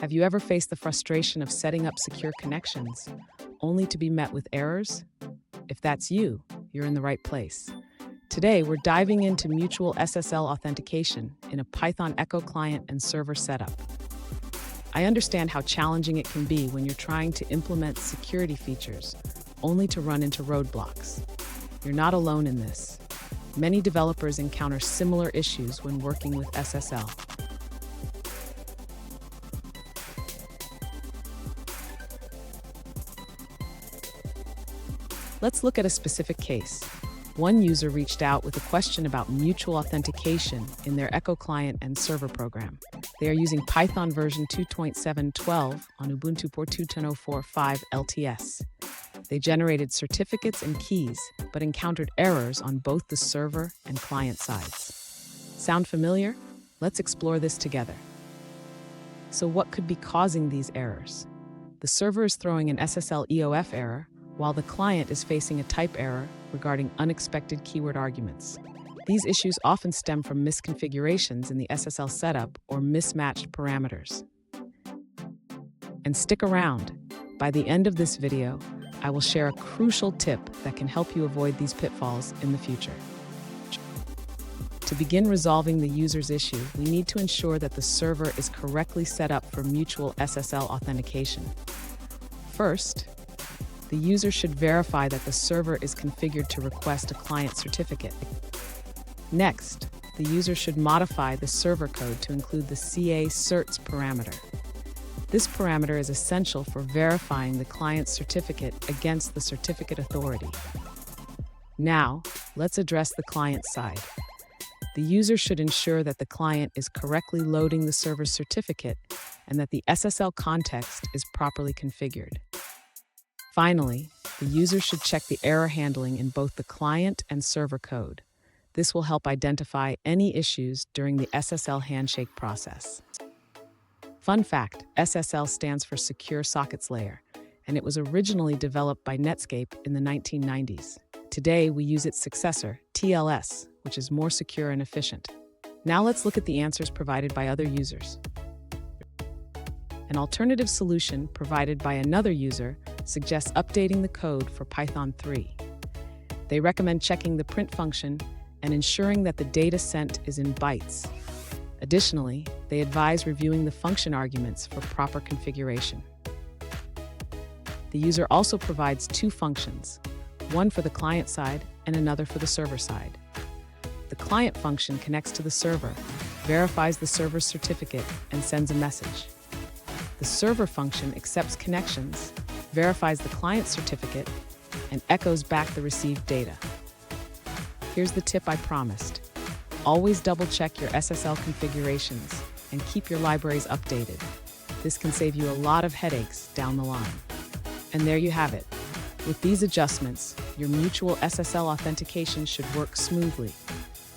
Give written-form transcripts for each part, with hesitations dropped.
Have you ever faced the frustration of setting up secure connections, only to be met with errors? If that's you, you're in the right place. Today, we're diving into mutual SSL authentication in a Python Echo client and server setup. I understand how challenging it can be when you're trying to implement security features, only to run into roadblocks. You're not alone in this. Many developers encounter similar issues when working with SSL. Let's look at a specific case. One user reached out with a question about mutual authentication in their Echo client and server program. They are using Python version 2.7.12 on Ubuntu port 2.10.04.5 LTS. They generated certificates and keys, but encountered errors on both the server and client sides. Sound familiar? Let's explore this together. So what could be causing these errors? The server is throwing an SSL.EOFerror, while the client is facing a type error regarding unexpected keyword arguments. These issues often stem from misconfigurations in the SSL setup or mismatched parameters. And stick around. By the end of this video, I will share a crucial tip that can help you avoid these pitfalls in the future. To begin resolving the user's issue, we need to ensure that the server is correctly set up for mutual SSL authentication. First, the user should verify that the server is configured to request a client certificate. Next, the user should modify the server code to include the CA certs parameter. This parameter is essential for verifying the client's certificate against the certificate authority. Now, let's address the client side. The user should ensure that the client is correctly loading the server's certificate and that the SSL context is properly configured. Finally, the user should check the error handling in both the client and server code. This will help identify any issues during the SSL handshake process. Fun fact, SSL stands for Secure Sockets Layer, and it was originally developed by Netscape in the 1990s. Today, we use its successor, TLS, which is more secure and efficient. Now let's look at the answers provided by other users. An alternative solution provided by another user suggests updating the code for Python 3. They recommend checking the print function and ensuring that the data sent is in bytes. Additionally, they advise reviewing the function arguments for proper configuration. The user also provides two functions, one for the client side and another for the server side. The client function connects to the server, verifies the server's certificate, and sends a message. The server function accepts connections, verifies the client certificate, and echoes back the received data. Here's the tip I promised. Always double-check your SSL configurations and keep your libraries updated. This can save you a lot of headaches down the line. And there you have it. With these adjustments, your mutual SSL authentication should work smoothly.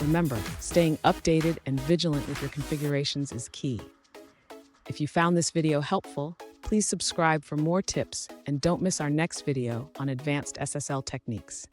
Remember, staying updated and vigilant with your configurations is key. If you found this video helpful, please subscribe for more tips and don't miss our next video on advanced SSL techniques.